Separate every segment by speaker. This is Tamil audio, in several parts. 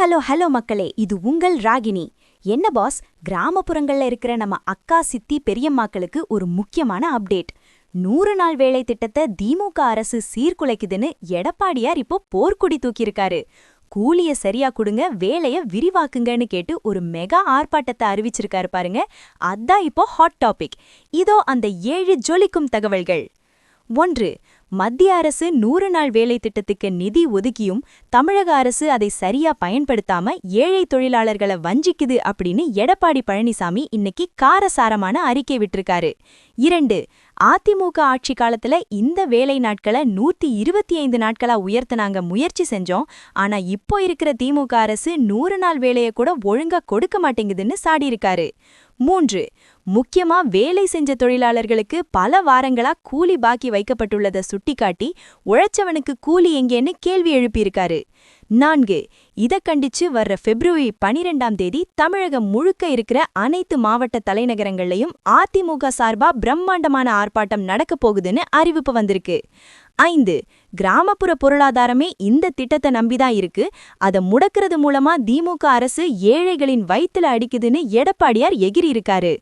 Speaker 1: ஹலோ மக்களே, இது உங்கள் ராகினி. என்ன பாஸ், கிராமப்புறங்கள்ல இருக்கிற நம்ம அக்கா சித்தி பெரியம்மாக்களுக்கு ஒரு முக்கியமான அப்டேட். 100 நாள் வேலை திட்டத்தை திமுக அரசு சீர்குலைக்குதுன்னு எடப்பாடியார் இப்போ போர்க்குடி தூக்கியிருக்காரு. கூலிய சரியா கொடுங்க, வேலைய விரிவாக்குங்கன்னு கேட்டு ஒரு மெகா ஆர்ப்பாட்டத்தை அறிவிச்சிருக்காரு பாருங்க. அதான் இப்போ ஹாட் டாபிக். இதோ அந்த 7 ஜொலிக்கும் தகவல்கள். 1. மத்திய அரசு 100 நாள் வேலை திட்டத்துக்கு நிதி ஒதுக்கியும் தமிழக அரசு அதை சரியா பயன்படுத்தாம ஏழை தொழிலாளர்களை வஞ்சிக்குது அப்படின்னு எடப்பாடி பழனிசாமி இன்னைக்கு காரசாரமான அறிக்கை விட்டிருக்காரு. 2. அதிமுக ஆட்சி காலத்துல இந்த வேலை நாட்களை 125 நாட்களா உயர்த்தினாங்க, முயற்சி செஞ்சோம். ஆனா இப்போ இருக்கிற திமுக அரசு 100 நாள் வேலையை கூட ஒழுங்கா கொடுக்க மாட்டேங்குதுன்னு சாடியிருக்காரு. 3. முக்கியமா வேலை செஞ்ச தொழிலாளர்களுக்கு பல வாரங்களா கூலி பாக்கி வைக்கப்பட்டுள்ளதை சுட்டிக்காட்டி உழைச்சவனுக்கு கூலி எங்கேன்னு கேள்வி எழுப்பியிருக்காரு. 4. இதை கண்டிச்சு வர்ற பிப்ரவரி 12ஆம் தேதி தமிழகம் முழுக்க இருக்கிற அனைத்து மாவட்ட தலைநகரங்கள்லையும் அதிமுக சார்பா பிரம்மாண்டமான ஆர்ப்பாட்டம் நடக்க போகுதுன்னு அறிவிப்பு வந்திருக்கு. 5. கிராமப்புற பொருளாதாரமே இந்த திட்டத்தை நம்பிதான் இருக்கு. அதை முடக்கிறது மூலமா திமுக அரசு ஏழைகளின் வயித்துல அடிக்குதுன்னு எடப்பாடியார் எகிரி இருக்காரு.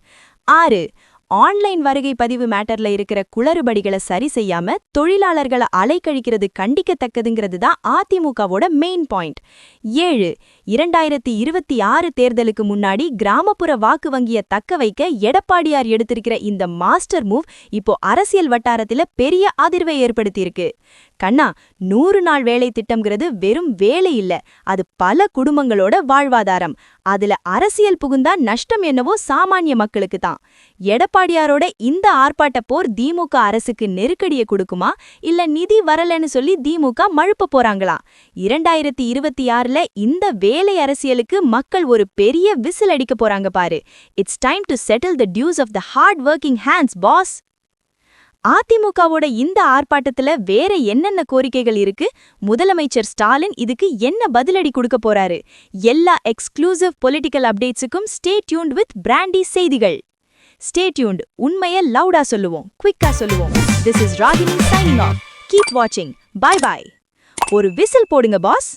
Speaker 1: 6. ஆன்லைன் வருகை பதிவு மேட்டர்ல இருக்கிற குளறுபடிகளை சரி செய்யாம தொழிலாளர்களை அலைக்கழிக்கிறது கண்டிக்கத்தக்கதுங்கிறது தான் அதிமுகவோட மெயின் பாயிண்ட். 7. 2026 தேர்தலுக்கு முன்னாடி கிராமப்புற வாக்கு வங்கியை தக்க வைக்க எடப்பாடியார் எடுத்திருக்கிற இந்த மாஸ்டர் மூவ் இப்போ அரசியல் வட்டாரத்துல பெரிய அதிர்வை ஏற்படுத்தியிருக்கு. கண்ணா, 100 நாள் வேலை திட்டம்ங்கிறது வெறும் வேலை இல்ல, அது பல குடும்பங்களோட வாழ்வாதாரம். அதுல அரசியல் புகுந்தா நஷ்டம் என்னவோ சாமானிய மக்களுக்கு தான். எடப்பாடியாரோட இந்த ஆர்ப்பாட்ட போர் திமுக அரசுக்கு நெருக்கடியை கொடுக்குமா, இல்ல நிதி வரலன்னு சொல்லி திமுக மழுப்ப போறாங்களா? 2026ல இந்த வேலை அரசியலுக்கு மக்கள் ஒரு பெரிய விசில் அடிக்க போறாங்க பாரு. It's time to settle the dues of the hard working hands boss. அதிமுகவோட இந்த ஆர்ப்பாட்டத்துல வேற என்னென்ன கோரிக்கைகள் இருக்கு? முதலமைச்சர் ஸ்டாலின் இதுக்கு என்ன பதிலடி கொடுக்க போறாரு? எல்லா எக்ஸ்க்ளூசிவ் பொலிட்டிக்கல் அப்டேட்ஸுக்கும் ஸ்டே டியூன்ட் வித் பிராண்டி செய்திகள். Stay tuned. உண்மையை லவுடா சொல்லுவோம், குவிக்கா சொல்லுவோம். This is Ragini signing off. Keep வாட்சிங். Bye bye. ஒரு விசில் போடுங்க பாஸ்.